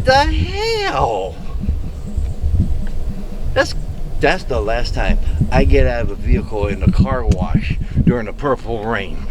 the hell? That's the last time I get out of a vehicle in a car wash during the purple rain.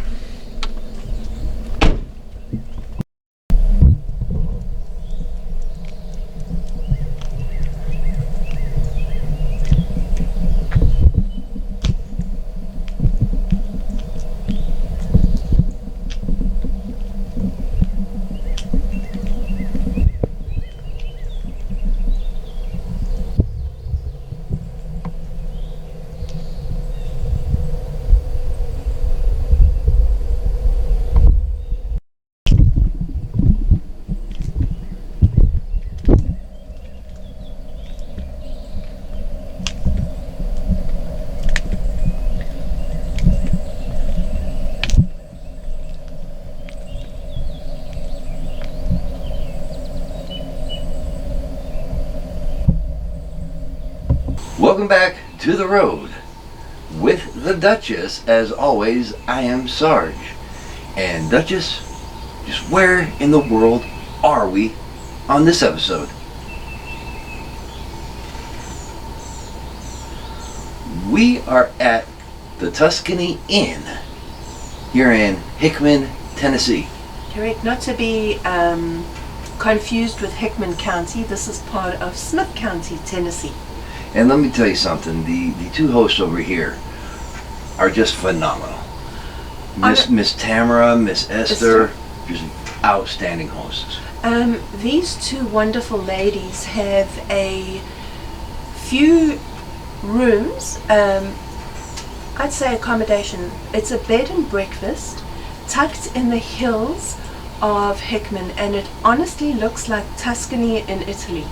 Welcome back to the road with the Duchess. As always, I am Sarge. And Duchess, just where in the world are we on this episode? We are at the Tuscany Inn here in Hickman, Tennessee. Correct, not to be confused with Hickman County. This is part of Smith County, Tennessee. And let me tell you something, the two hosts over here are just phenomenal. Miss Tamara, Miss Esther, just outstanding hosts. These two wonderful ladies have a few rooms, I'd say accommodation. It's a bed and breakfast tucked in the hills of Hickman, and it honestly looks like Tuscany in Italy.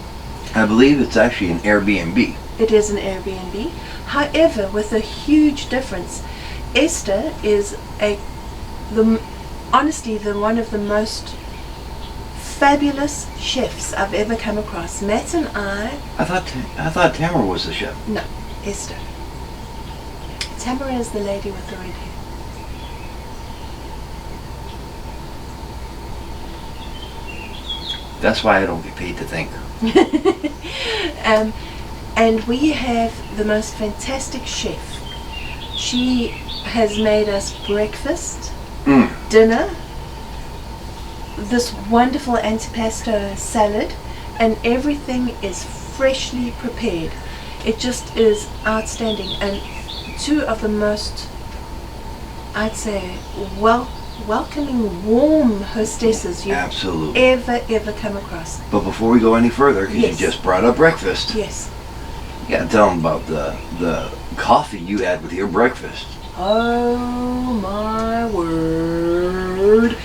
I believe it's actually an AirBnB. It is an Airbnb. However, with a huge difference, Esther is honestly one of the most fabulous chefs I've ever come across. Matt and I thought Tamara was the chef. No, Esther. Tamara is the lady with the red hair. That's why I don't get paid to think. And we have the most fantastic chef. She has made us breakfast, dinner, this wonderful antipasto salad, and everything is freshly prepared. It just is outstanding, and two of the most, I'd say, welcoming, warm hostesses you've Absolutely. ever come across. But before we go any further, because Yes. you just brought up breakfast, Yes. you gotta tell them about the coffee you had with your breakfast. Oh my word.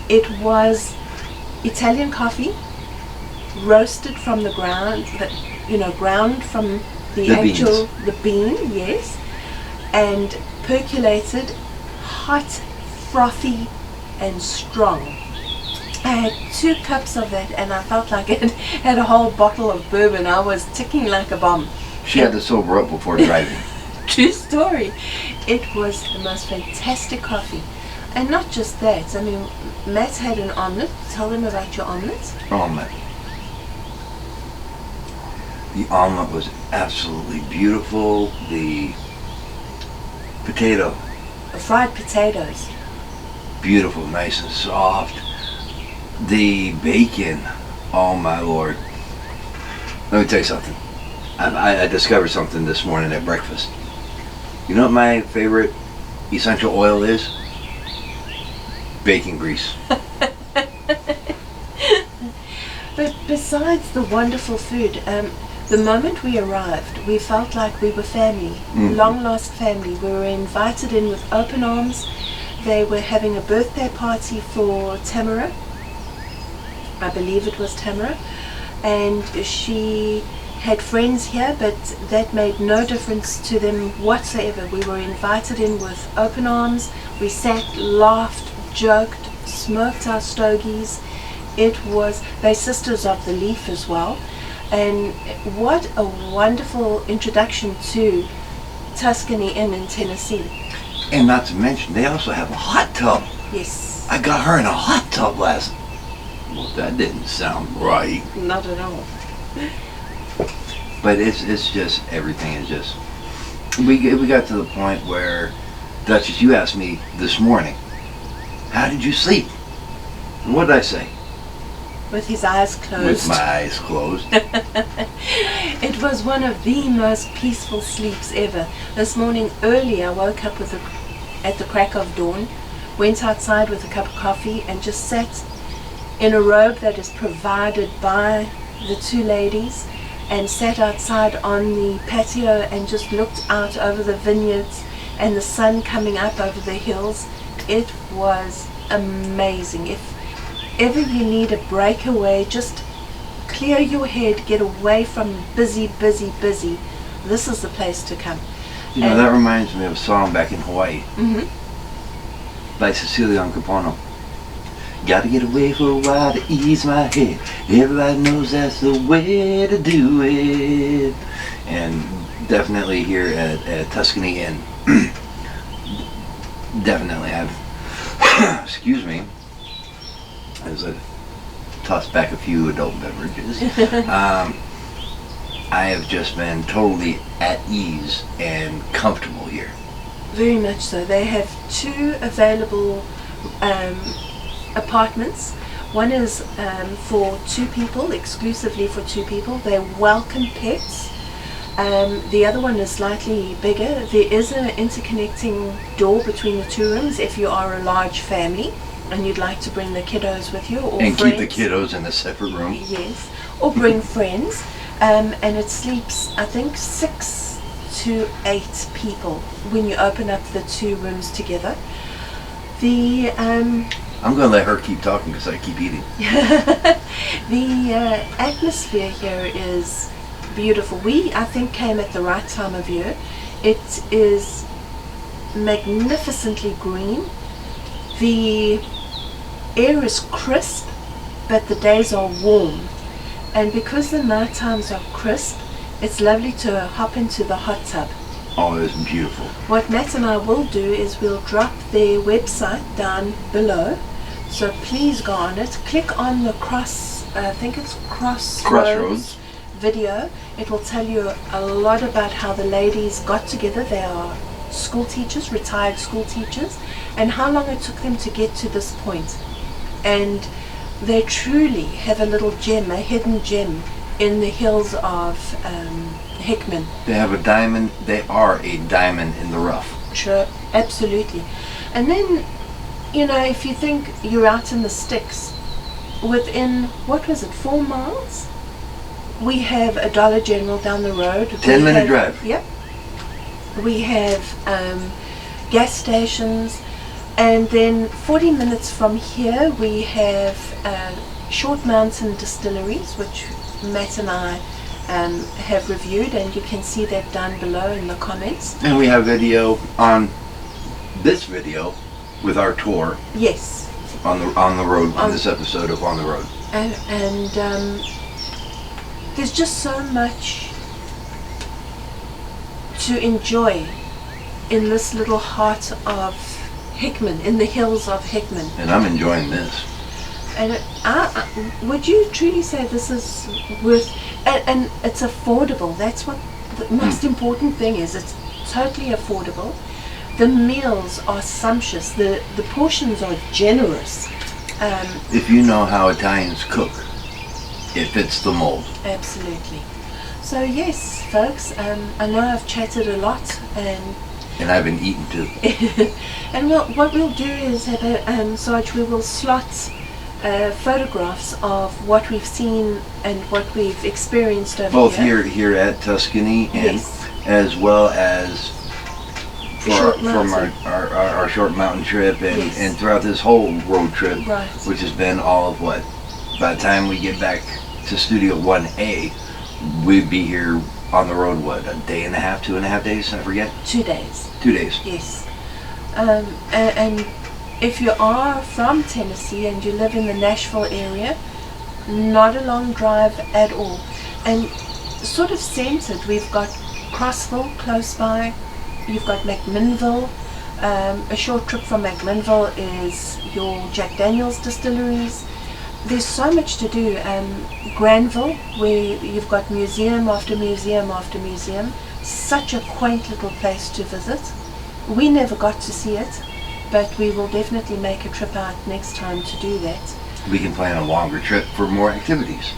It was Italian coffee, roasted from the ground, ground from the actual beans. the bean, yes, and percolated, hot, frothy, and strong. I had 2 cups of that, and I felt like I had a whole bottle of bourbon. I was ticking like a bomb. She had to sober up before driving. True story. It was the most fantastic coffee. And not just that, I mean, Matt had an omelette. Tell them about your omelette. Omelette. The omelette was absolutely beautiful. The potato, Fried potatoes. beautiful, nice and soft. The bacon, oh my lord. Let me tell you something. I discovered something this morning at breakfast. You know what my favorite essential oil is? Bacon grease. But besides the wonderful food, the moment we arrived, we felt like we were family, long lost family. We were invited in with open arms. They were having a birthday party for Tamara. I believe it was Tamara. And she had friends here, but that made no difference to them whatsoever. We were invited in with open arms. We sat, laughed, joked, smoked our stogies. They're sisters of the leaf as well. And what a wonderful introduction to Tuscany Inn in Tennessee. And not to mention, they also have a hot tub. Yes. I got her in a hot tub last Well, that didn't sound right. Not at all. But it's just, everything is just, we got to the point where, Duchess, you asked me this morning, how did you sleep? And what did I say? With his eyes closed. With my eyes closed. It was one of the most peaceful sleeps ever. This morning early I woke up at the crack of dawn, went outside with a cup of coffee and just sat in a robe that is provided by the two ladies, and sat outside on the patio and just looked out over the vineyards and the sun coming up over the hills. It was amazing. If ever you need a breakaway, just clear your head, get away from busy, this is the place to come. You know, that reminds me of a song back in Hawaii. Mm-hmm. By Cecilia Onkapono. Gotta get away for a while to ease my head. Everybody knows that's the way to do it. And definitely here at Tuscany Inn. Definitely have, excuse me, as I toss back a few adult beverages. I have just been totally at ease and comfortable here. Very much so. They have two available apartments. One is for two people, exclusively for two people. They welcome pets. The other one is slightly bigger. There is an interconnecting door between the two rooms if you are a large family and you'd like to bring the kiddos with you, or and friends. Keep the kiddos in a separate room. Yes, or bring friends. And it sleeps, I think, 6 to 8 people when you open up the two rooms together. I'm going to let her keep talking because I keep eating. The atmosphere here is beautiful. We, I think, came at the right time of year. It is magnificently green. The air is crisp, but the days are warm. And because the night times are crisp, it's lovely to hop into the hot tub. Oh, it's beautiful. What Matt and I will do is we'll drop their website down below. So please go on it. Click on the Crossroads video. It will tell you a lot about how the ladies got together. They are school teachers, retired school teachers, and how long it took them to get to this point. And they truly have a little gem, a hidden gem in the hills of Hickman. They have a diamond. They are a diamond in the rough. Sure, absolutely. And then, you know, if you think you're out in the sticks, within, 4 miles? We have a Dollar General down the road. 10-minute drive. Yep. We have gas stations, and then 40 minutes from here we have Short Mountain Distilleries, which Matt and I have reviewed, and you can see that down below in the comments. And we have video on this video with our tour. Yes. On the road, on this episode of On the Road. And there's just so much to enjoy in this little heart of Hickman, in the hills of Hickman. And I'm enjoying this. And would you truly say this is worth, and it's affordable. That's what the most important thing is. It's totally affordable. The meals are sumptuous. The portions are generous. If you know how Italians cook, it fits the mold. Absolutely. So yes, folks, I know I've chatted a lot, and I've been eating too. and what we'll do is have Sarge, we will slot photographs of what we've seen and what we've experienced over Both here. here at Tuscany Inn, Yes. as well as from our short mountain trip, and, Yes. and throughout this whole road trip, Right. which has been all of what? By the time we get back to Studio 1A, we'd be here on the road, what, a day and a half, 2.5 days, I forget? 2 days. 2 days. Yes. And if you are from Tennessee and you live in the Nashville area, not a long drive at all. And sort of centered, we've got Crossville close by, you've got McMinnville. A short trip from McMinnville is your Jack Daniel's distilleries. there's so much to do. Granville, where you've got museum after museum after museum, such a quaint little place to visit. We never got to see it, but we will definitely make a trip out next time to do that. We can plan a longer trip for more activities.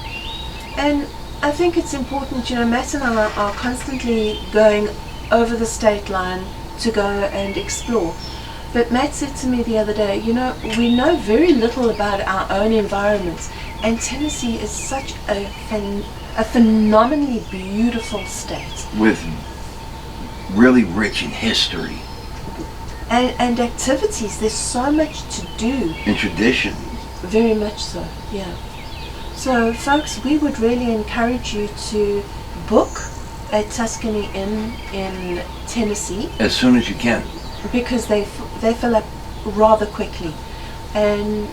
And I think it's important, Matt and I are constantly going over the state line to go and explore. But Matt said to me the other day, we know very little about our own environments, and Tennessee is such a phenomenally beautiful state. With really rich in history. And activities, there's so much to do. And tradition. Very much so, yeah. So folks, we would really encourage you to book a Tuscany Inn in Tennessee. As soon as you can. Because they fill up rather quickly. And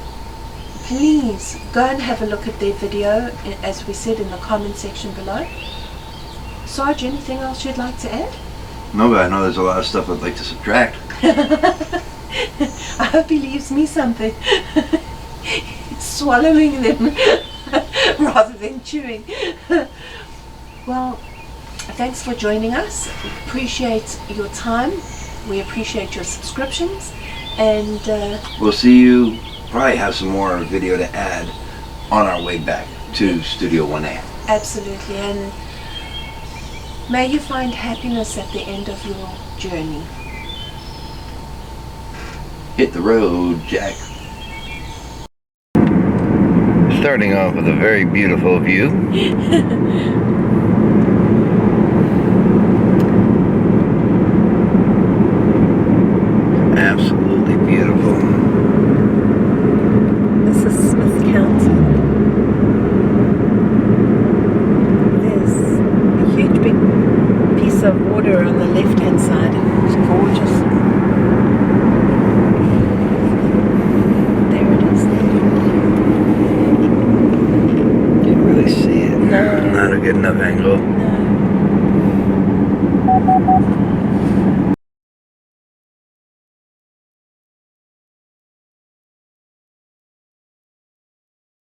please go and have a look at their video, as we said, in the comment section below. Sarge, anything else you'd like to add? No, but I know there's a lot of stuff I'd like to subtract. I hope he leaves me something. Swallowing them rather than chewing. Well, thanks for joining us. Appreciate your time. We appreciate your subscriptions, and we'll see you. Probably have some more video to add on our way back to Studio 1A. Absolutely, and may you find happiness at the end of your journey. Hit the road, Jack. Starting off with a very beautiful view.